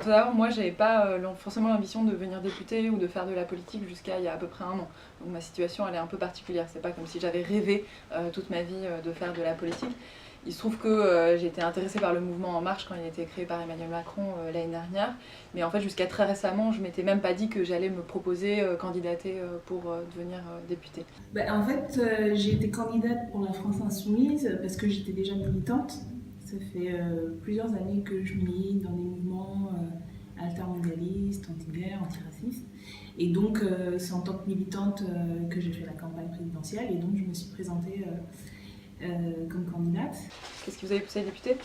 tout d'abord, moi, j'avais pas forcément l'ambition de devenir députée ou de faire de la politique jusqu'à il y a à peu près un an. Donc ma situation, elle est un peu particulière. C'est pas comme si j'avais rêvé toute ma vie de faire de la politique. Il se trouve que j'ai été intéressée par le mouvement En Marche quand il a été créé par Emmanuel Macron l'année dernière. Mais en fait, jusqu'à très récemment, je m'étais même pas dit que j'allais me proposer candidater pour devenir députée. En fait, j'ai été candidate pour la France Insoumise parce que j'étais déjà militante. Ça fait plusieurs années que je milite dans des mouvements altermondialistes, anti-guerre, antiracistes. Et donc, c'est en tant que militante que j'ai fait la campagne présidentielle et donc je me suis présentée comme candidate. Qu'est-ce qui vous avait poussé à députer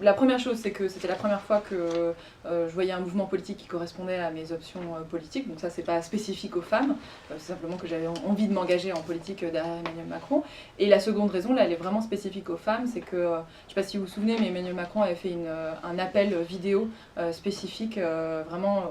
La première chose, c'est que c'était la première fois que je voyais un mouvement politique qui correspondait à mes options politiques. Donc ça, c'est pas spécifique aux femmes. C'est simplement que j'avais envie de m'engager en politique derrière Emmanuel Macron. Et la seconde raison, là, elle est vraiment spécifique aux femmes. C'est que, je sais pas si vous vous souvenez, mais Emmanuel Macron avait fait un appel vidéo spécifique vraiment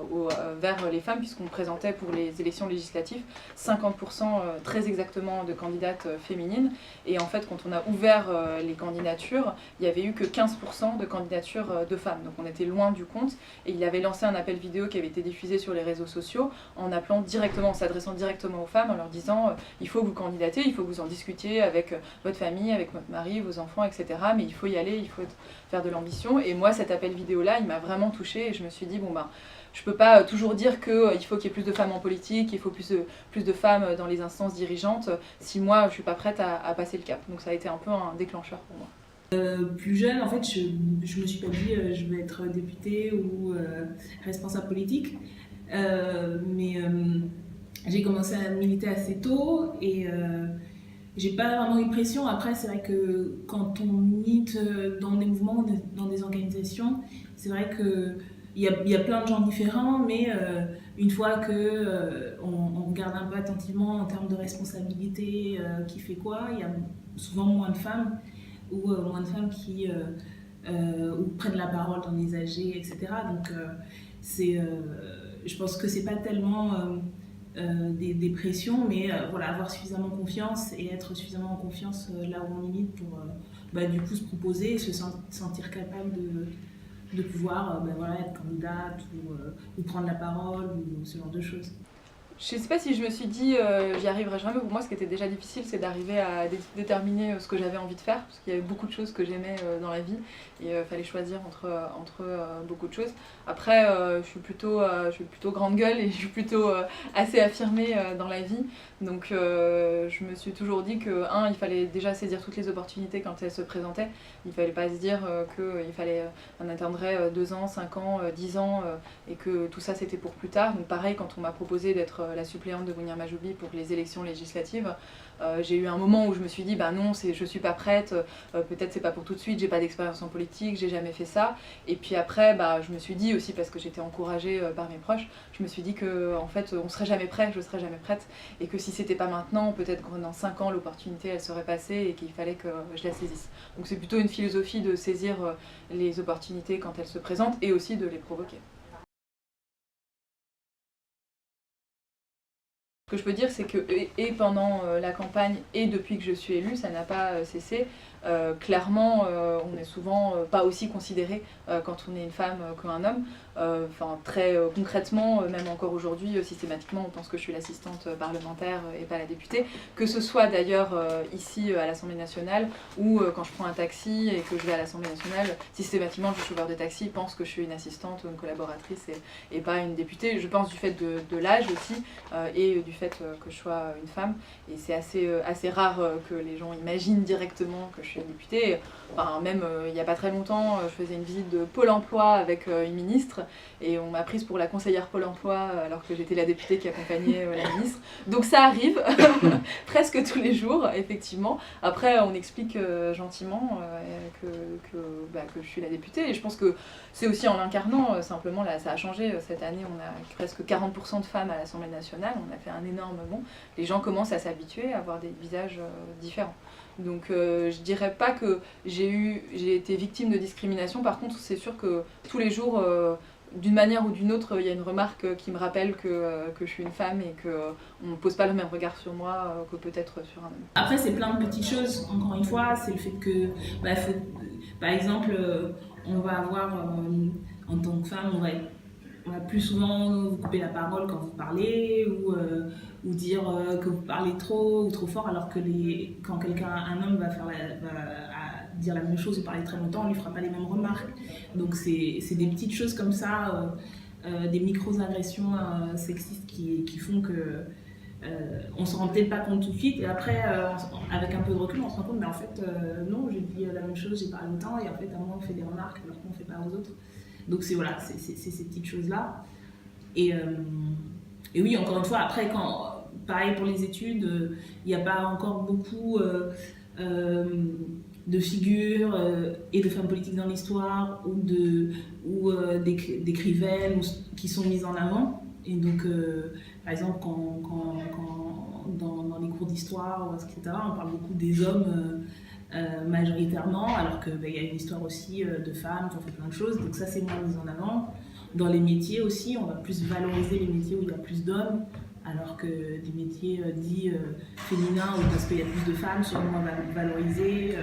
vers les femmes, puisqu'on présentait pour les élections législatives 50% très exactement de candidates féminines. Et en fait, quand on a ouvert les candidatures, il n'y avait eu que 15% de candidatures de femmes. Donc on était loin du compte. Et il avait lancé un appel vidéo qui avait été diffusé sur les réseaux sociaux en appelant directement, en s'adressant directement aux femmes, en leur disant il faut que vous candidatez, il faut que vous en discutiez avec votre famille, avec votre mari, vos enfants, etc. Mais il faut y aller, il faut faire de l'ambition. Et moi, cet appel vidéo-là, il m'a vraiment touchée et je me suis dit, bon ben, je peux pas toujours dire qu'il faut qu'il y ait plus de femmes en politique, qu'il faut plus de femmes dans les instances dirigeantes, si moi je suis pas prête à passer le cap. Donc ça a été un peu un déclencheur pour moi. Plus jeune, en fait, je me suis pas dit je vais être députée ou responsable politique. Mais j'ai commencé à militer assez tôt et j'ai pas vraiment eu de pression. Après, c'est vrai que quand on milite dans des mouvements, dans des organisations, c'est vrai que il y a plein de gens différents, mais une fois que on regarde un peu attentivement en termes de responsabilité, qui fait quoi, il y a souvent moins de femmes ou moins de femmes qui ou prennent la parole dans les AG, etc. Donc je pense que c'est pas tellement des pressions, mais voilà, avoir suffisamment confiance et être suffisamment en confiance là où on milite pour du coup se proposer et se sentir capable de pouvoir voilà, être candidate ou prendre la parole ou ce genre de choses. Je sais pas si je me suis dit j'y arriverai jamais. Pour moi, ce qui était déjà difficile, c'est d'arriver à déterminer ce que j'avais envie de faire, parce qu'il y avait beaucoup de choses que j'aimais dans la vie et il fallait choisir entre beaucoup de choses. Après, je suis plutôt grande gueule et je suis plutôt assez affirmée dans la vie. Donc, je me suis toujours dit que il fallait déjà saisir toutes les opportunités quand elles se présentaient. Il fallait pas se dire qu'il fallait on attendrait 2 ans, 5 ans, 10 ans et que tout ça c'était pour plus tard. Donc pareil, quand on m'a proposé d'être la suppléante de Mounir Majoubi pour les élections législatives, j'ai eu un moment où je me suis dit bah non, je suis pas prête, peut-être c'est pas pour tout de suite, j'ai pas d'expérience en politique, j'ai jamais fait ça. Et puis après bah, je me suis dit aussi, parce que j'étais encouragée par mes proches, je me suis dit que en fait on serait jamais prêt, je serais jamais prête, et que si c'était pas maintenant, peut-être que dans 5 ans l'opportunité elle serait passée et qu'il fallait que je la saisisse. Donc c'est plutôt une philosophie de saisir les opportunités quand elles se présentent et aussi de les provoquer. Ce que je peux dire, c'est que et pendant la campagne et depuis que je suis élue, ça n'a pas cessé. Clairement, on n'est souvent pas aussi considéré quand on est une femme qu'un homme. Enfin, très concrètement, même encore aujourd'hui, systématiquement, on pense que je suis l'assistante parlementaire et pas la députée. Que ce soit d'ailleurs ici à l'Assemblée nationale ou quand je prends un taxi et que je vais à l'Assemblée nationale, systématiquement, le chauffeur de taxi pense que je suis une assistante ou une collaboratrice et pas une députée. Je pense du fait de l'âge aussi et du fait que je sois une femme. Et c'est assez rare que les gens imaginent directement que je suis une députée. Enfin, même il n'y a pas très longtemps, je faisais une visite de Pôle emploi avec une ministre et on m'a prise pour la conseillère Pôle emploi alors que j'étais la députée qui accompagnait la ministre. Donc ça arrive presque tous les jours, effectivement. Après, on explique gentiment que je suis la députée et je pense que c'est aussi en l'incarnant, simplement là, ça a changé. Cette année, on a presque 40% de femmes à l'Assemblée nationale, on a fait un énorme bond. Les gens commencent à s'habituer à avoir des visages différents. Donc je dirais pas que j'ai été victime de discrimination. Par contre, c'est sûr que tous les jours, d'une manière ou d'une autre, il y a une remarque qui me rappelle que je suis une femme et qu'on ne pose pas le même regard sur moi que peut-être sur un homme. Après, c'est plein de petites choses. Encore une fois, c'est le fait que, faut, par exemple, on va avoir, en tant que femme, on va plus souvent vous couper la parole quand vous parlez ou dire que vous parlez trop ou trop fort, alors que quand un homme dire la même chose et parler très longtemps, on lui fera pas les mêmes remarques. Donc c'est des petites choses comme ça, des micro-agressions sexistes qui font que on se rend peut-être pas compte tout de suite, et après avec un peu de recul on se rend compte mais en fait non, j'ai dit la même chose, j'ai parlé longtemps, et en fait à moi on fait des remarques alors qu'on fait pas aux autres. Donc c'est voilà, c'est ces petites choses là. Et oui, encore une fois, après pareil pour les études, il n'y a pas encore beaucoup de figures et de femmes politiques dans l'histoire ou d'écrivaines qui sont mises en avant. Et donc, par exemple, dans les cours d'histoire, etc., on parle beaucoup des hommes majoritairement, alors qu'il y a une histoire aussi de femmes qui ont fait plein de choses. Donc ça, c'est moins mis en avant. Dans les métiers aussi, on va plus valoriser les métiers où il y a plus d'hommes, alors que des métiers dits féminins ou parce qu'il y a plus de femmes sont moins valorisés.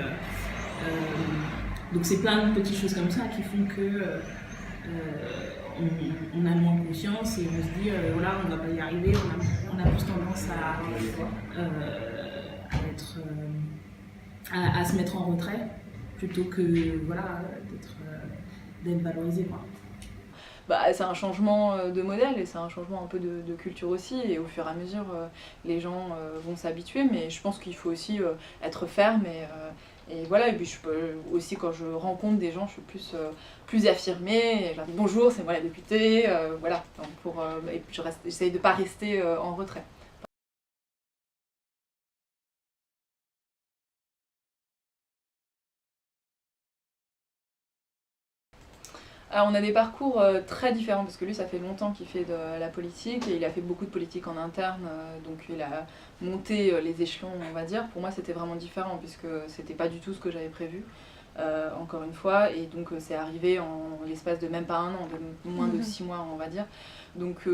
Donc c'est plein de petites choses comme ça qui font que on a moins confiance et on se dit voilà, on va pas y arriver, on a plus tendance à se mettre en retrait plutôt que voilà, d'être valorisé, quoi. Bah, c'est un changement de modèle et c'est un changement un peu de culture aussi, et au fur et à mesure les gens vont s'habituer, mais je pense qu'il faut aussi être ferme et voilà. Et puis je peux aussi, quand je rencontre des gens, je suis plus affirmée, et je leur dis bonjour, c'est moi la députée, voilà. Donc et puis j'essaye de ne pas rester en retrait. Alors, on a des parcours très différents, parce que lui, ça fait longtemps qu'il fait de la politique et il a fait beaucoup de politique en interne, donc il a monté les échelons, on va dire. Pour moi, c'était vraiment différent puisque c'était pas du tout ce que j'avais prévu, encore une fois, et donc c'est arrivé en l'espace de même pas un an, de moins de 6 mois, on va dire. Donc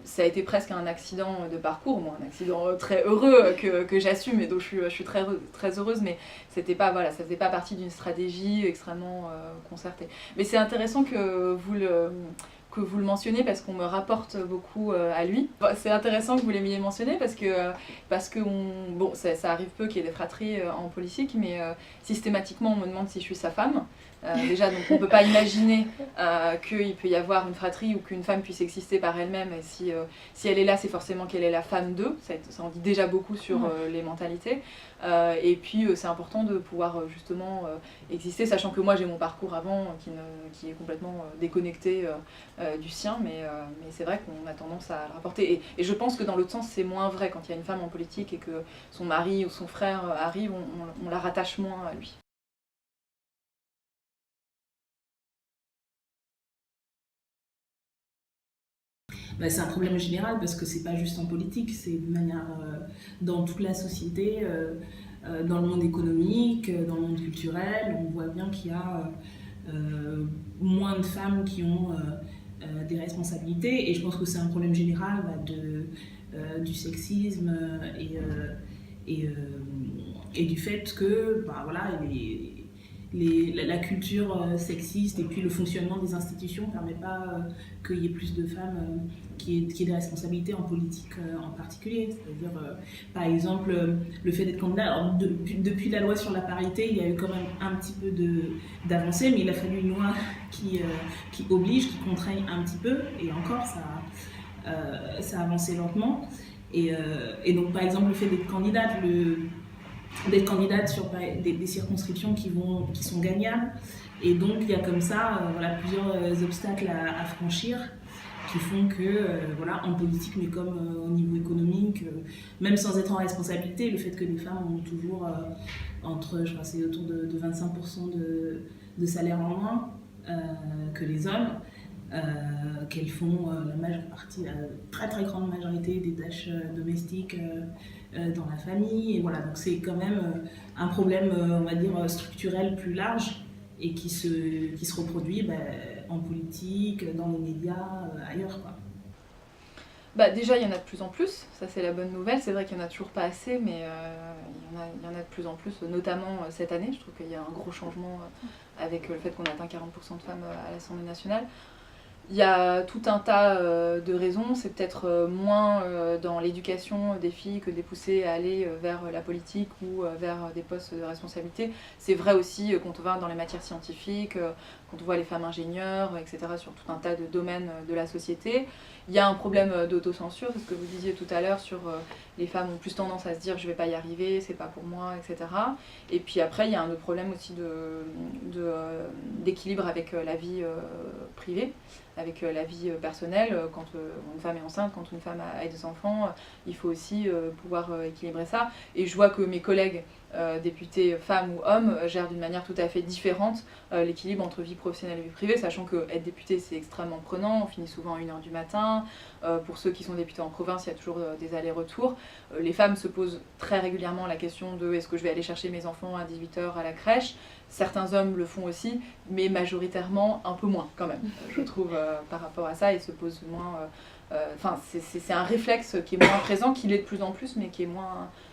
ça a été presque un accident de parcours, un accident très heureux que j'assume et dont je suis très, très heureuse, mais c'était pas, voilà, ça faisait pas partie d'une stratégie extrêmement concertée. Mais c'est intéressant que vous le mentionnez, parce qu'on me rapporte beaucoup à lui. C'est intéressant que vous l'ayez mentionné parce que bon, ça arrive peu qu'il y ait des fratries en politique, mais systématiquement on me demande si je suis sa femme. Déjà, donc on ne peut pas imaginer qu'il peut y avoir une fratrie ou qu'une femme puisse exister par elle-même, et si elle est là, c'est forcément qu'elle est la femme d'eux. Ça en dit déjà beaucoup sur les mentalités. Et puis c'est important de pouvoir justement exister, sachant que moi j'ai mon parcours avant qui est complètement déconnecté du sien, mais c'est vrai qu'on a tendance à le rapporter. Et je pense que dans l'autre sens, c'est moins vrai quand il y a une femme en politique et que son mari ou son frère arrive, on la rattache moins à lui. C'est un problème général parce que c'est pas juste en politique, c'est de manière dans toute la société, dans le monde économique, dans le monde culturel. On voit bien qu'il y a moins de femmes qui ont des responsabilités, et je pense que c'est un problème général du sexisme et du fait que voilà, la culture sexiste et puis le fonctionnement des institutions ne permet pas qu'il y ait plus de femmes qui aient des responsabilités en politique en particulier. C'est-à-dire, par exemple, le fait d'être candidat. Alors, depuis la loi sur la parité, il y a eu quand même un petit peu d'avancée, mais il a fallu une loi qui oblige, qui contraigne un petit peu, et encore, ça a avancé lentement. Et donc, par exemple, le fait d'être candidate sur des circonscriptions qui sont gagnables, et donc il y a comme ça voilà, plusieurs obstacles à franchir qui font que voilà, en politique, mais comme au niveau économique, même sans être en responsabilité, le fait que les femmes ont toujours je crois c'est autour de 25% de salaire en moins que les hommes, qu'elles font la majeure partie, la très très grande majorité des tâches domestiques dans la famille. Et voilà, donc c'est quand même un problème, on va dire, structurel plus large, et qui se reproduit en politique, dans les médias, ailleurs, quoi. Déjà, il y en a de plus en plus, ça c'est la bonne nouvelle. C'est vrai qu'il n'y en a toujours pas assez, mais il y en a de plus en plus, notamment cette année. Je trouve qu'il y a un gros changement avec le fait qu'on atteint 40% de femmes à l'Assemblée nationale. Il y a tout un tas de raisons. C'est peut-être moins dans l'éducation des filles que de les pousser à aller vers la politique ou vers des postes de responsabilité. C'est vrai aussi quand on va dans les matières scientifiques, quand on voit les femmes ingénieures, etc., sur tout un tas de domaines de la société. Il y a un problème d'autocensure, c'est ce que vous disiez tout à l'heure sur les femmes ont plus tendance à se dire je vais pas y arriver, c'est pas pour moi, etc. Et puis après, il y a un autre problème aussi d'équilibre avec la vie privée, avec la vie personnelle. Quand une femme est enceinte, quand une femme a des enfants, il faut aussi pouvoir équilibrer ça. Et je vois que mes collègues députés femmes ou hommes gèrent d'une manière tout à fait différente l'équilibre entre vie professionnelle et vie privée, sachant que être député c'est extrêmement prenant, on finit souvent à 1h du matin. Pour ceux qui sont députés en province, il y a toujours des allers-retours. Les femmes se posent très régulièrement la question de est-ce que je vais aller chercher mes enfants à 18h à la crèche. Certains hommes le font aussi, mais majoritairement un peu moins quand même, je trouve, par rapport à ça, ils se posent moins... c'est un réflexe qui est moins présent, qui l'est de plus en plus, mais qui est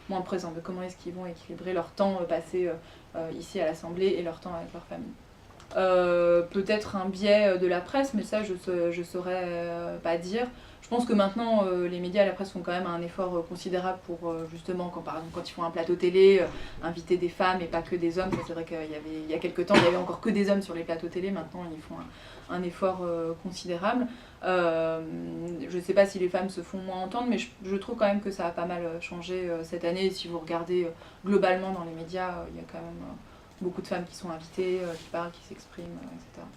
moins présent, de comment est-ce qu'ils vont équilibrer leur temps passé ici à l'Assemblée et leur temps avec leur famille. Peut-être un biais de la presse, mais ça je saurais pas dire. Je pense que maintenant les médias et la presse font quand même un effort considérable pour justement par exemple quand ils font un plateau télé, inviter des femmes et pas que des hommes. C'est vrai il y a quelques temps il y avait encore que des hommes sur les plateaux télé, maintenant ils font un effort considérable. Je ne sais pas si les femmes se font moins entendre, mais je trouve quand même que ça a pas mal changé cette année. Et si vous regardez globalement dans les médias, il y a quand même beaucoup de femmes qui sont invitées, qui parlent, qui s'expriment, etc.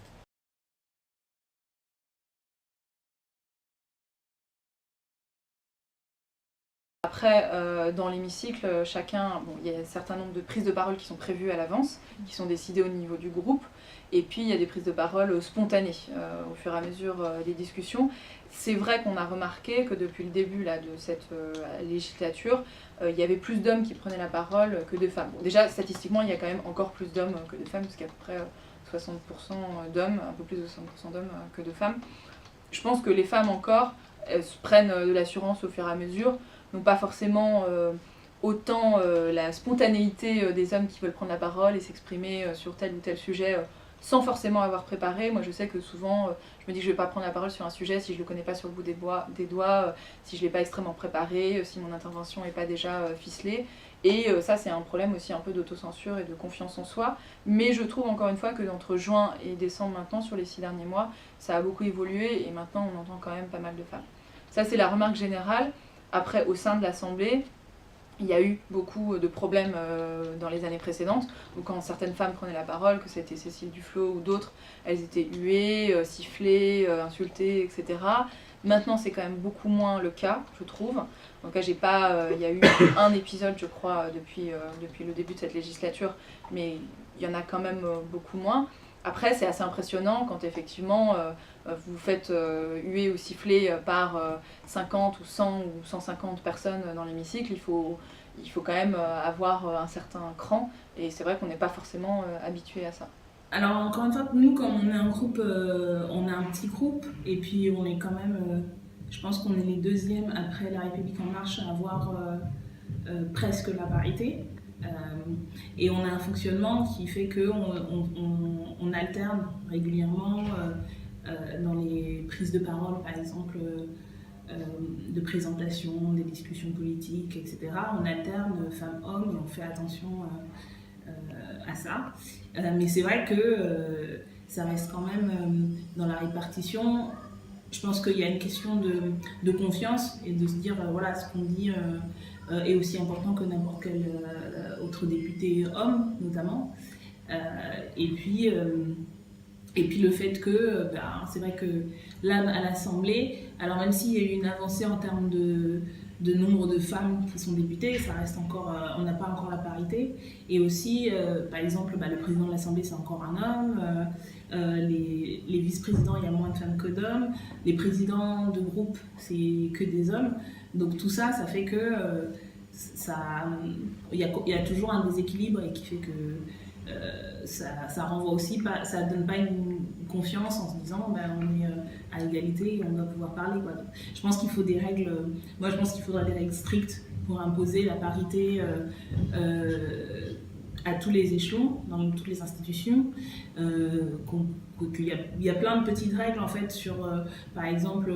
Après, dans l'hémicycle, il y a un certain nombre de prises de parole qui sont prévues à l'avance, qui sont décidées au niveau du groupe, et puis il y a des prises de parole spontanées au fur et à mesure des discussions. C'est vrai qu'on a remarqué que depuis le début là, de cette législature, il y avait plus d'hommes qui prenaient la parole que de femmes. Bon, déjà, statistiquement, il y a quand même encore plus d'hommes que de femmes, parce qu'il y a à peu près 60% d'hommes, un peu plus de 60% d'hommes que de femmes. Je pense que les femmes encore prennent de l'assurance au fur et à mesure, n'ont pas forcément autant la spontanéité des hommes qui veulent prendre la parole et s'exprimer sur tel ou tel sujet sans forcément avoir préparé. Moi je sais que souvent je me dis que je ne vais pas prendre la parole sur un sujet si je ne le connais pas sur le bout des doigts, si je ne l'ai pas extrêmement préparé, si mon intervention n'est pas déjà ficelée. Et ça c'est un problème aussi un peu d'autocensure et de confiance en soi. Mais je trouve encore une fois que entre juin et décembre maintenant, sur les 6 derniers mois, ça a beaucoup évolué et maintenant on entend quand même pas mal de femmes. Ça c'est la remarque générale. Après, au sein de l'Assemblée, il y a eu beaucoup de problèmes dans les années précédentes. Donc, quand certaines femmes prenaient la parole, que c'était Cécile Duflot ou d'autres, elles étaient huées, sifflées, insultées, etc. Maintenant, c'est quand même beaucoup moins le cas, je trouve. Donc là, il y a eu un épisode, je crois, depuis le début de cette législature, mais il y en a quand même beaucoup moins. Après, c'est assez impressionnant quand effectivement vous faites huer ou siffler par 50 ou 100 ou 150 personnes dans l'hémicycle. Il faut quand même avoir un certain cran, et c'est vrai qu'on n'est pas forcément habitué à ça. Alors encore une fois, nous comme on est un groupe, on a un petit groupe, et puis on est quand même, je pense qu'on est les deuxièmes après La République En Marche à avoir presque la parité. Et on a un fonctionnement qui fait qu'on alterne régulièrement dans les prises de parole, par exemple, de présentation, des discussions politiques, etc. On alterne femmes-hommes et on fait attention à ça. Mais c'est vrai que ça reste quand même dans la répartition. Je pense qu'il y a une question de confiance et de se dire, voilà, ce qu'on dit est aussi important que n'importe quel autre député homme, notamment. Et puis le fait que, c'est vrai que là, à l'Assemblée, alors même s'il y a eu une avancée en termes de nombre de femmes qui sont députées, ça reste encore, on n'a pas encore la parité. Et aussi, par exemple, le président de l'Assemblée, c'est encore un homme. Les vice-présidents, il y a moins de femmes que d'hommes. Les présidents de groupe, c'est que des hommes. Donc tout ça, ça fait que il y a toujours un déséquilibre et qui fait que ça renvoie aussi, ça donne pas une confiance en se disant on est à égalité et on doit pouvoir parler, quoi. Donc, je pense qu'il faut des règles, moi je pense qu'il faudra des règles strictes pour imposer la parité à tous les échelons, dans toutes les institutions, qu'il y a plein de petites règles en fait sur, par exemple,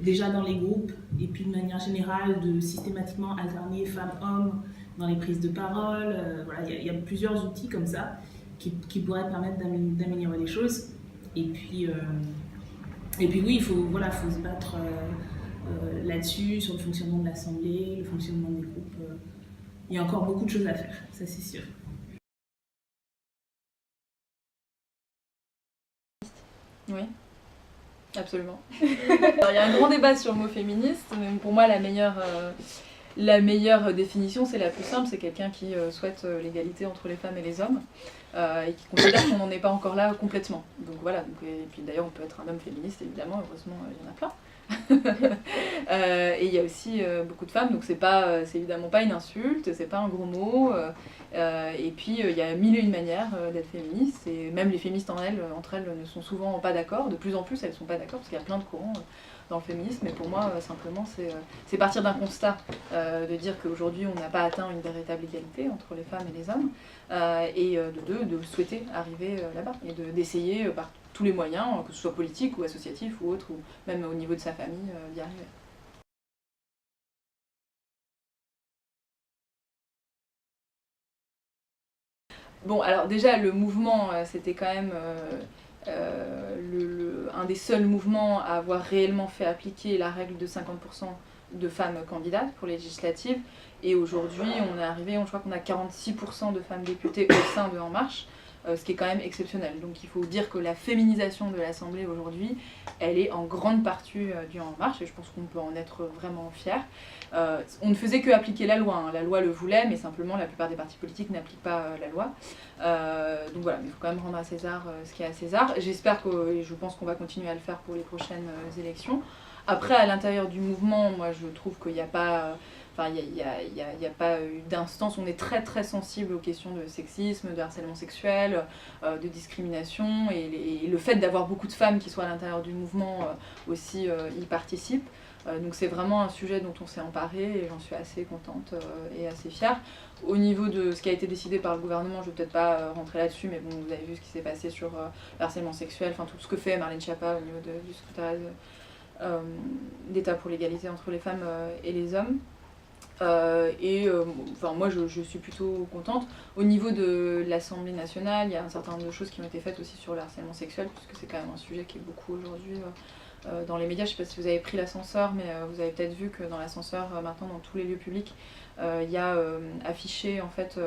déjà dans les groupes, et puis de manière générale, de systématiquement alterner femmes-hommes dans les prises de parole. Voilà, il y a plusieurs outils comme ça qui pourraient permettre d'améliorer les choses. Et puis oui, il faut se battre là-dessus, sur le fonctionnement de l'Assemblée, le fonctionnement des groupes. Il y a encore beaucoup de choses à faire, ça c'est sûr. Oui, absolument. Alors, il y a un grand débat sur le mot féministe, mais pour moi la meilleure définition, c'est la plus simple, c'est quelqu'un qui souhaite l'égalité entre les femmes et les hommes et qui considère qu'on n'en est pas encore là complètement. Donc voilà, et puis d'ailleurs on peut être un homme féministe évidemment, heureusement il y en a plein. Et il y a aussi beaucoup de femmes, donc c'est évidemment pas une insulte, c'est pas un gros mot. Et puis il y a mille et une manières d'être féministe, et même les féministes entre elles ne sont souvent pas d'accord. De plus en plus elles sont pas d'accord parce qu'il y a plein de courants dans le féminisme, mais pour moi simplement c'est partir d'un constat, de dire qu'aujourd'hui on n'a pas atteint une véritable égalité entre les femmes et les hommes, et de souhaiter arriver là-bas, et d'essayer par tous les moyens, que ce soit politique ou associatif ou autre, ou même au niveau de sa famille, d'y arriver. Bon, alors déjà, le mouvement, c'était quand même un des seuls mouvements à avoir réellement fait appliquer la règle de 50% de femmes candidates pour les législatives. Et aujourd'hui, on est arrivé, je crois qu'on a 46% de femmes députées au sein de En Marche, ce qui est quand même exceptionnel. Donc il faut dire que la féminisation de l'Assemblée aujourd'hui, elle est en grande partie due à En Marche, et je pense qu'on peut en être vraiment fiers. On ne faisait que appliquer la loi, hein. La loi le voulait, mais simplement la plupart des partis politiques n'appliquent pas la loi. Donc voilà, mais il faut quand même rendre à César ce qui est à César. J'espère et je pense qu'on va continuer à le faire pour les prochaines élections. Après, à l'intérieur du mouvement, moi je trouve qu'il n'y a pas... Enfin, il n'y a pas eu d'instance. On est très très sensible aux questions de sexisme, de harcèlement sexuel, de discrimination, et le fait d'avoir beaucoup de femmes qui soient à l'intérieur du mouvement aussi y participent. Donc c'est vraiment un sujet dont on s'est emparé, et j'en suis assez contente et assez fière. Au niveau de ce qui a été décidé par le gouvernement, je ne vais peut-être pas rentrer là-dessus, mais bon, vous avez vu ce qui s'est passé sur le harcèlement sexuel, enfin tout ce que fait Marlène Schiappa au niveau du secrétariat d'État pour l'égalité entre les femmes et les hommes. Enfin, moi je suis plutôt contente. Au niveau de l'Assemblée nationale, il y a un certain nombre de choses qui ont été faites aussi sur le harcèlement sexuel, puisque c'est quand même un sujet qui est beaucoup aujourd'hui dans les médias. Je ne sais pas si vous avez pris l'ascenseur, mais vous avez peut-être vu que dans l'ascenseur, maintenant dans tous les lieux publics, il y a affiché en fait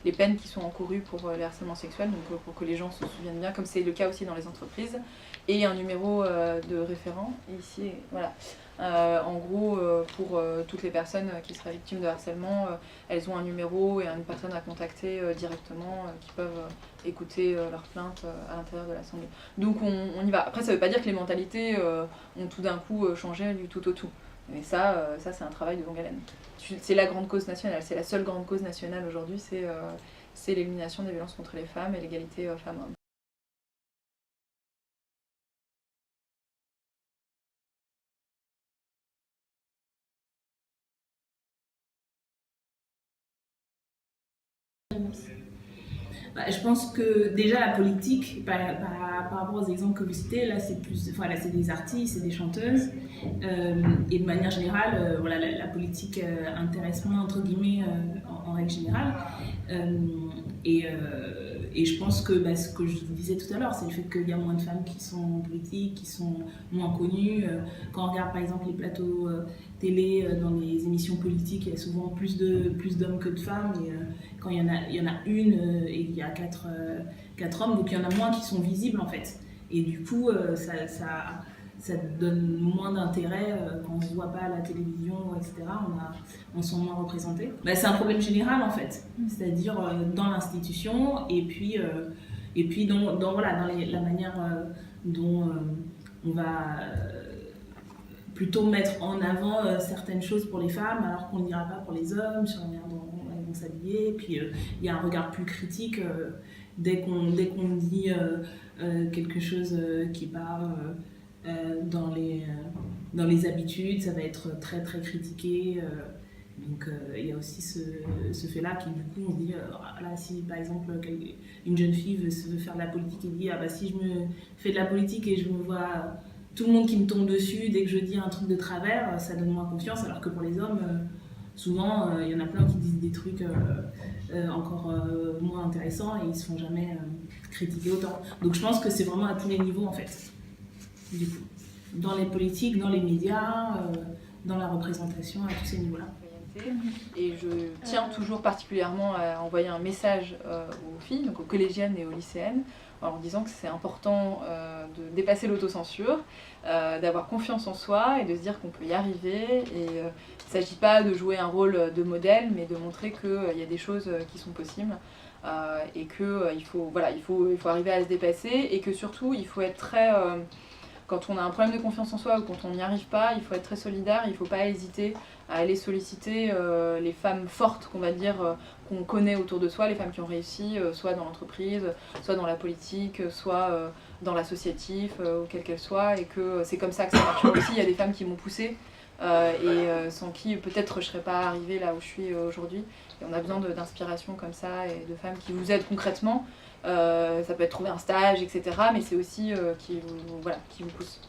les peines qui sont encourues pour les harcèlements sexuels, donc pour que les gens se souviennent bien, comme c'est le cas aussi dans les entreprises, et un numéro de référent ici, voilà. En gros, pour toutes les personnes qui seraient victimes de harcèlement, elles ont un numéro et une personne à contacter directement, qui peuvent écouter leurs plaintes à l'intérieur de l'Assemblée. Donc on y va. Après, ça ne veut pas dire que les mentalités ont tout d'un coup changé du tout au tout. Mais ça c'est un travail de longue haleine. C'est la grande cause nationale, c'est la seule grande cause nationale aujourd'hui, c'est l'élimination des violences contre les femmes et l'égalité femmes-hommes. Je pense que déjà la politique, par rapport aux exemples que vous citez, là c'est des artistes, c'est des chanteuses, et de manière générale, voilà, la politique intéresse moins entre guillemets en règle générale. Et je pense que ce que je vous disais tout à l'heure, c'est le fait qu'il y a moins de femmes qui sont politiques, qui sont moins connues. Quand on regarde par exemple les plateaux télé dans les émissions politiques, il y a souvent plus d'hommes que de femmes. Et quand il y en a une et il y a quatre hommes, donc il y en a moins qui sont visibles en fait. Et du coup, ça donne moins d'intérêt quand on ne se voit pas à la télévision, etc. On se sent moins représenté. C'est un problème général en fait, c'est-à-dire dans l'institution et puis dans la manière dont on va plutôt mettre en avant certaines choses pour les femmes alors qu'on ne dira pas pour les hommes, sur la manière dont s'habiller. Et puis il y a un regard plus critique dès qu'on dit quelque chose qui part dans les habitudes, ça va être très très critiqué. Donc il y a aussi ce fait-là qui du coup on se dit là, si par exemple une jeune fille veut faire de la politique et dit ah bah si je me fais de la politique et je me vois tout le monde qui me tombe dessus dès que je dis un truc de travers, ça donne moins confiance, alors que pour les hommes souvent il y en a plein qui disent des trucs encore moins intéressants et ils se font jamais critiquer autant. Donc je pense que c'est vraiment à tous les niveaux en fait, du coup, dans les politiques, dans les médias, dans la représentation, à tous ces niveaux-là. Et je tiens toujours particulièrement à envoyer un message aux filles, donc aux collégiennes et aux lycéennes, en disant que c'est important de dépasser l'autocensure, d'avoir confiance en soi et de se dire qu'on peut y arriver. Et il ne s'agit pas de jouer un rôle de modèle, mais de montrer qu'il y a des choses qui sont possibles et qu'il faut arriver à se dépasser et que surtout il faut être très... quand on a un problème de confiance en soi ou quand on n'y arrive pas, il faut être très solidaire, il ne faut pas hésiter à aller solliciter les femmes fortes, qu'on va dire, qu'on connaît autour de soi, les femmes qui ont réussi, soit dans l'entreprise, soit dans la politique, soit dans l'associatif, ou quelle qu'elle soit, et que c'est comme ça que ça marche aussi. Il y a des femmes qui m'ont poussée, et sans qui peut-être je ne serais pas arrivée là où je suis aujourd'hui. Et on a besoin d'inspiration comme ça, et de femmes qui vous aident concrètement. Ça peut être trouver un stage, etc. Mais c'est aussi qui vous pousse.